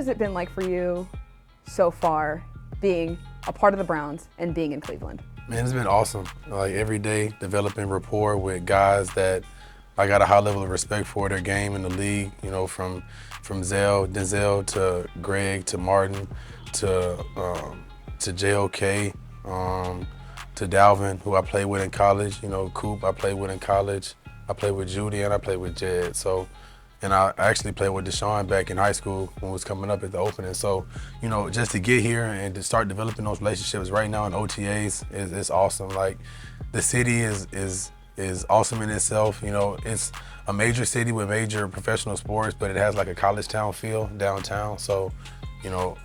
has it been like for you so far, being a part of the Browns and being in Cleveland? Man, it's been awesome. Like every day, developing rapport with guys that I got a high level of respect for their game in the league. You know, from Denzel to Greg to Martin to JOK to Dalvin, who I played with in college. You know, Coop I played with in college. I played with Judy and I played with Jed. So, and I actually played with Deshaun back in high school when it was coming up at the opening. So, you know, just to get here and to start developing those relationships right now in OTAs is awesome. Like, the city is awesome in itself. You know, it's a major city with major professional sports, but it has like a college town feel downtown. So, you know,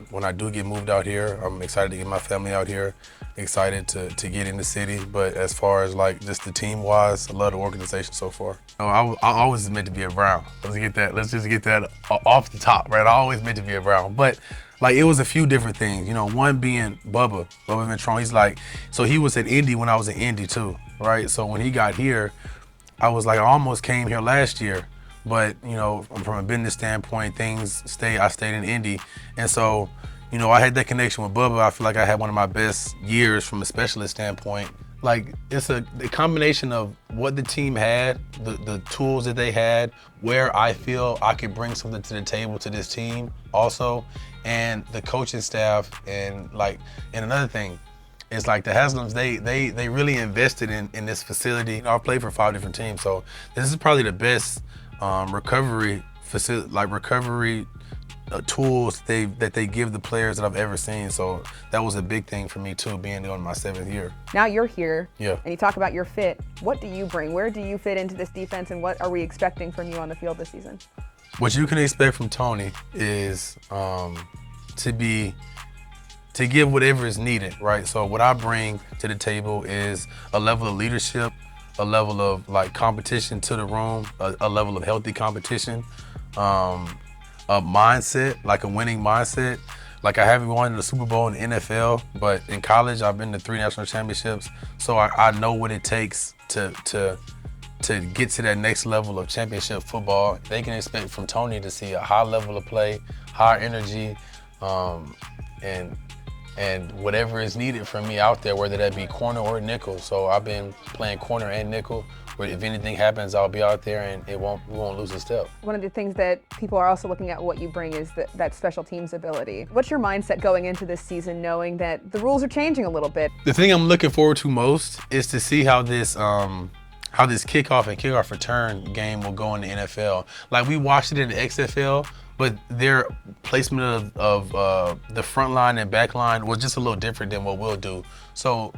when I do get moved out here, I'm excited to get my family out here, excited to get in the city. But as far as like just the team-wise, I love the organization so far. You know, I always meant to be a Brown. Let's just get that off the top, right? I always meant to be a Brown. But like, it was a few different things. You know, one being Bubba Ventrone. He's like, so he was at Indy when I was in Indy too, right? So when he got here, I was like, I almost came here last year. But, you know, from a business standpoint, I stayed in Indy. And so, you know, I had that connection with Bubba. I feel like I had one of my best years from a specialist standpoint. Like, it's a combination of what the team had, the tools that they had, where I feel I could bring something to the table to this team also, and the coaching staff. And another thing, it's like the Haslams, they really invested in this facility. You know, I've played for 5 different teams, so this is probably the best recovery tools that they give the players that I've ever seen. So that was a big thing for me too, being on my 7th year. Now you're here, yeah, and you talk about your fit. What do you bring? Where do you fit into this defense, and what are we expecting from you on the field this season? What you can expect from Tony is to give whatever is needed, right? So what I bring to the table is a level of leadership, a level of like competition to the room, a level of healthy competition, a mindset, like a winning mindset. Like, I haven't won the Super Bowl in the NFL, but in college I've been to 3 national championships. So I know what it takes to get to that next level of championship football. They can expect from Tony to see a high level of play, high energy, and whatever is needed from me out there, whether that be corner or nickel. So I've been playing corner and nickel, where if anything happens, I'll be out there and we won't lose a step. One of the things that people are also looking at what you bring is that special teams ability. What's your mindset going into this season, knowing that the rules are changing a little bit? The thing I'm looking forward to most is to see how this kickoff and kickoff return game will go in the NFL. Like, we watched it in the XFL, but their placement of the front line and back line was just a little different than what we'll do. So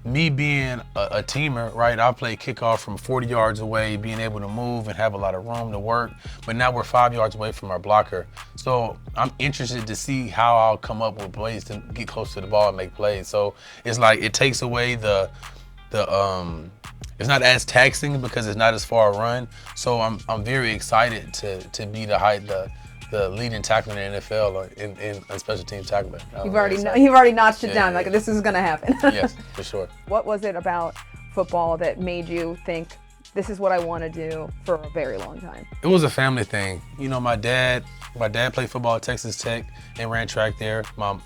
me being a teamer, right, I play kickoff from 40 yards away, being able to move and have a lot of room to work, but now we're 5 yards away from our blocker. So I'm interested to see how I'll come up with plays to get close to the ball and make plays. So it's like, it takes away it's not as taxing because it's not as far a run. So I'm very excited to be the leading tackler in the NFL in special teams tackler. You've already notched it down. Like, this is going to happen. Yes, for sure. What was it about football that made you think, this is what I want to do for a very long time? It was a family thing. You know, my dad played football at Texas Tech and ran track there. My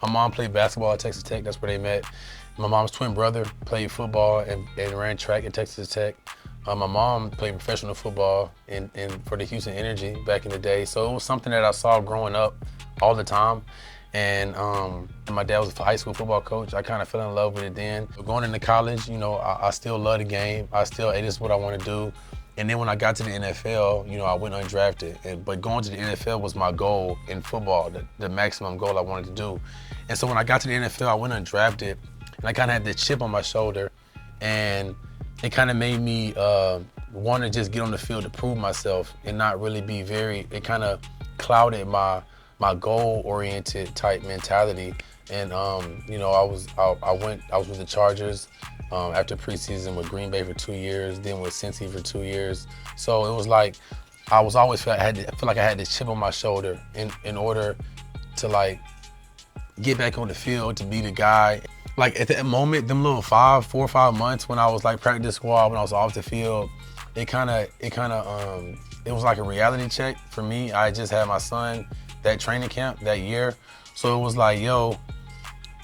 mom played basketball at Texas Tech. That's where they met. My mom's twin brother played football and ran track at Texas Tech. My mom played professional football for the Houston Energy back in the day. So it was something that I saw growing up all the time. And my dad was a high school football coach. I kind of fell in love with it then. But going into college, you know, I still love the game. It is what I want to do. And then when I got to the NFL, you know, I went undrafted. But going to the NFL was my goal in football, the maximum goal I wanted to do. And so when I got to the NFL, I went undrafted. And I kind of had this chip on my shoulder. And it kind of made me want to just get on the field to prove myself and not really be it kind of clouded my goal-oriented type mentality. And you know, I was with the Chargers after preseason, with Green Bay for 2 years, then with Cincy for 2 years. So it was like I feel like I had this chip on my shoulder in order to like get back on the field, to be the guy. Like, at that moment, them little 4 or 5 months when I was like practice squad, when I was off the field, it was like a reality check for me. I just had my son, that training camp that year. So it was like, yo,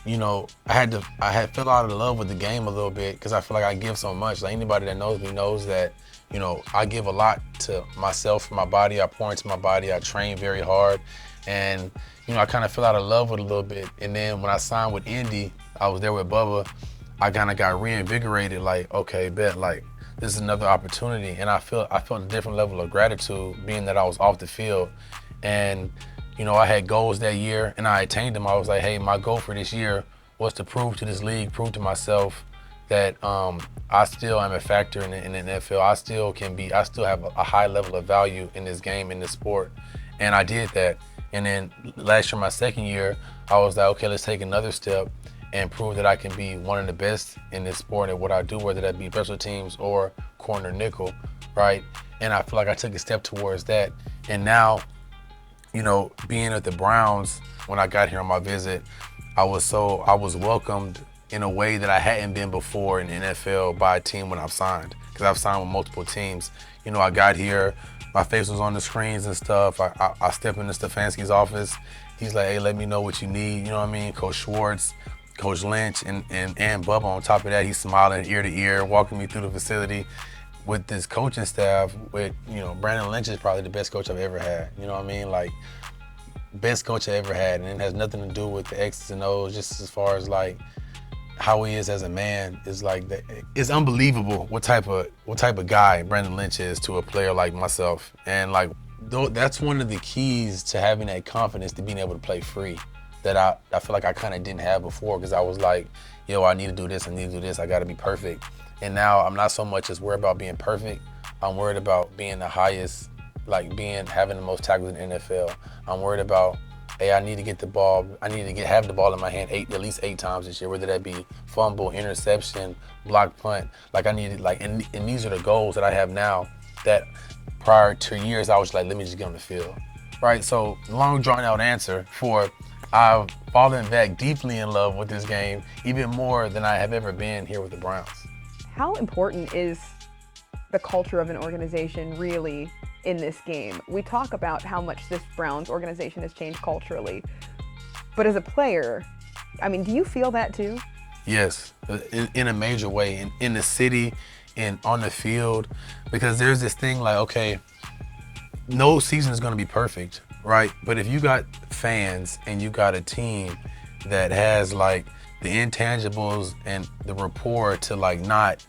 you know, I had fell out of love with the game a little bit because I feel like I give so much. Like anybody that knows me knows that, you know, I give a lot to myself, my body. I pour into my body. I train very hard. And, you know, I kind of fell out of love with it a little bit. And then when I signed with Indy, I was there with Bubba. I kind of got reinvigorated, like, okay, bet, like, this is another opportunity. And I felt a different level of gratitude being that I was off the field. And, you know, I had goals that year and I attained them. I was like, hey, my goal for this year was to prove to this league, prove to myself that I still am a factor in the NFL. I still have a high level of value in this game, in this sport. And I did that. And then last year, my second year, I was like, okay, let's take another step and prove that I can be one of the best in this sport at what I do, whether that be special teams or corner nickel, right? And I feel like I took a step towards that. And now, you know, being at the Browns, when I got here on my visit, I was welcomed in a way that I hadn't been before in the NFL by a team when I've signed, because I've signed with multiple teams. You know, I got here, my face was on the screens and stuff. I stepped into Stefanski's office. He's like, hey, let me know what you need. You know what I mean? Coach Schwartz, Coach Lynch, and Bubba on top of that. He's smiling ear to ear, walking me through the facility with this coaching staff. With, you know, Brandon Lynch is probably the best coach I've ever had. You know what I mean? Like, best coach I ever had. And it has nothing to do with the X's and O's, just as far as like how he is as a man. Is like that. It's unbelievable what type of guy Brandon Lynch is to a player like myself. And like, that's one of the keys to having that confidence, to being able to play free, that I feel like I kind of didn't have before, because I was like, yo, I need to do this, I got to be perfect. And now I'm not so much as worried about being perfect. I'm worried about being the highest, like having the most tackles in the NFL. I'm worried about, hey, I need to get the ball. I need to have the ball in my hand at least 8 times this year, whether that be fumble, interception, block punt. Like I needed, like, and these are the goals that I have now that prior to years I was like, let me just get on the field, right? So long drawn out answer for, I've fallen back deeply in love with this game, even more than I have ever been here with the Browns. How important is the culture of an organization really in this game? We talk about how much this Browns organization has changed culturally, but as a player, I mean, do you feel that too? Yes, in a major way, in the city and on the field, because there's this thing like, okay, no season is going to be perfect, right? But if you got fans and you got a team that has like the intangibles and the rapport to like not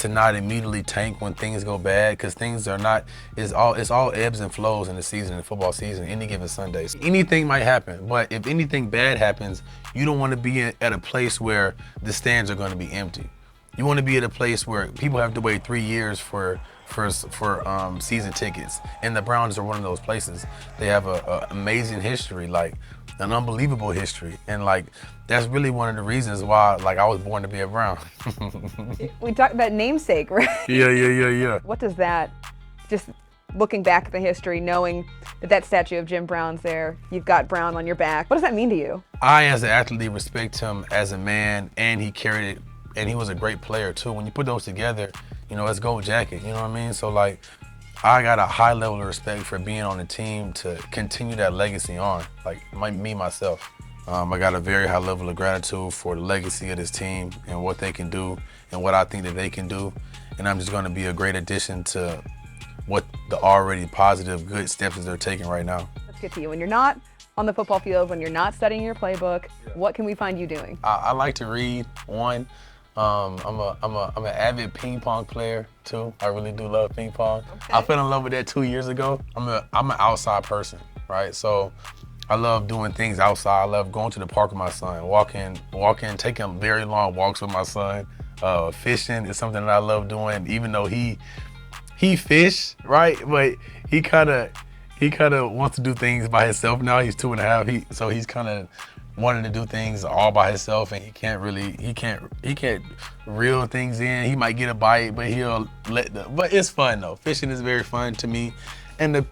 immediately tank when things go bad, because things are not, it's all ebbs and flows in the season, in the football season, any given Sunday. Anything might happen, but if anything bad happens, you don't want to be at a place where the stands are going to be empty. You want to be at a place where people have to wait 3 years for season tickets, and the Browns are one of those places. They have a amazing history, like an unbelievable history, and like that's really one of the reasons why like I was born to be a Brown. We talked about namesake, right? Yeah. What does that, just looking back at the history, knowing that statue of Jim Brown's there, you've got Brown on your back, what does that mean to you? I, as an athlete, respect him as a man, and he carried it, and he was a great player too. When you put those together, you know, it's gold jacket, you know what I mean? So like, I got a high level of respect for being on the team to continue that legacy on, like me, myself. I got a very high level of gratitude for the legacy of this team and what they can do and what I think that they can do. And I'm just gonna be a great addition to what the already positive, good steps that they're taking right now. Let's get to you. When you're not on the football field, when you're not studying your playbook, what can we find you doing? I like to read, one. I'm an avid ping pong player too. I really do love ping pong. Okay. I fell in love with that 2 years ago. I'm an outside person, right? So I love doing things outside. I love going to the park with my son, walking, taking very long walks with my son. Fishing is something that I love doing, even though he fish, right? But he kind of wants to do things by himself now. He's 2.5. So he's kind of wanting to do things all by himself, and he can't reel things in. He might get a bite, but but it's fun though. Fishing is very fun to me. And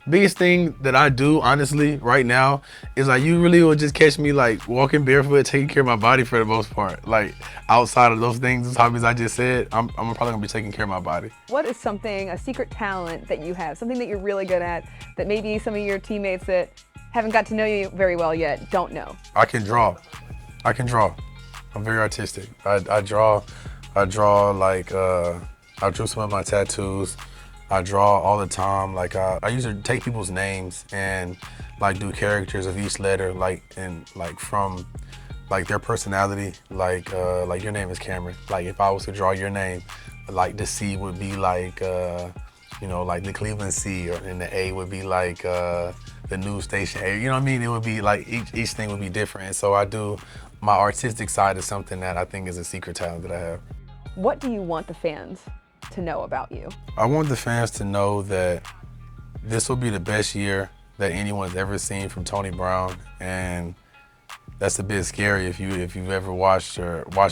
Biggest thing that I do, honestly, right now, is like you really will just catch me like walking barefoot, taking care of my body for the most part. Like outside of those things, those hobbies I just said, I'm probably gonna be taking care of my body. What is something, a secret talent that you have, something that you're really good at, that maybe some of your teammates that haven't got to know you very well yet don't know? I can draw. I can draw. I'm very artistic. I draw. I draw like I drew some of my tattoos. I draw all the time. Like I usually take people's names and like do characters of each letter, like and like from like their personality. Like your name is Cameron. Like if I was to draw your name, like the C would be like you know, like the Cleveland C, and the A would be like the news station A. You know what I mean? It would be like each thing would be different. And so I do. My artistic side is something that I think is a secret talent that I have. What do you want the fans to know about you? I want the fans to know that this will be the best year that anyone's ever seen from Tony Brown, and that's a bit scary if you've ever watched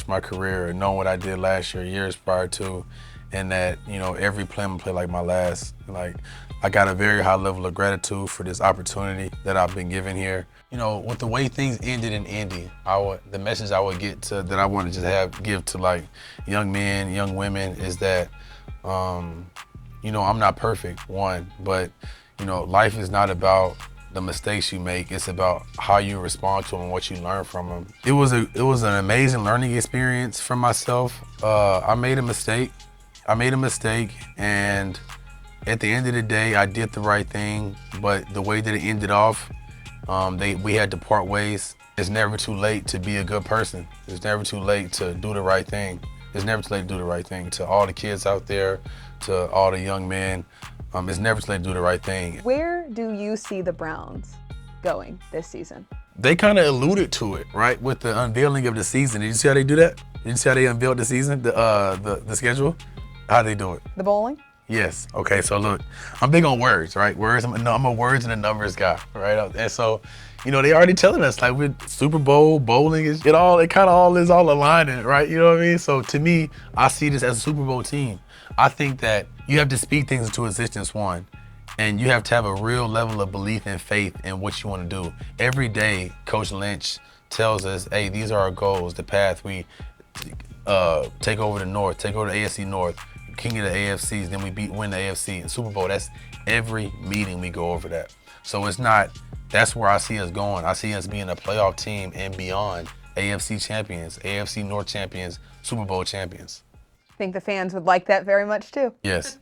my career or known what I did last year, years prior to, and that, you know, every play I'm gonna play like my last. Like, I got a very high level of gratitude for this opportunity that I've been given here. You know, with the way things ended in Indy, the message I would that I want to just give to like young men, young women is that, you know, I'm not perfect, one, but you know, life is not about the mistakes you make. It's about how you respond to them and what you learn from them. It was an amazing learning experience for myself. I made a mistake, and at the end of the day, I did the right thing, but the way that it ended off, we had to part ways. It's never too late to be a good person. It's never too late to do the right thing. It's never too late to do the right thing. To all the kids out there, to all the young men, it's never too late to do the right thing. Where do you see the Browns going this season? They kind of alluded to it, right, with the unveiling of the season. Did you see how they do that? Did you see how they unveiled the season, the schedule? How they do it? The bowling? Yes. Okay. So look, I'm big on words, right? Words. I'm a words and a numbers guy, right? And so, you know, they already telling us like with Super Bowl, bowling, it kind of all is all aligning, right? You know what I mean? So to me, I see this as a Super Bowl team. I think that you have to speak things into existence, one, and you have to have a real level of belief and faith in what you want to do. Every day, Coach Lynch tells us, hey, these are our goals, the path. We take over the North, take over the AFC North, king of the AFCs, then we win the AFC and Super Bowl. That's every meeting we go over that. So that's where I see us going. I see us being a playoff team and beyond. AFC champions, AFC North champions, Super Bowl champions. I think the fans would like that very much too. Yes.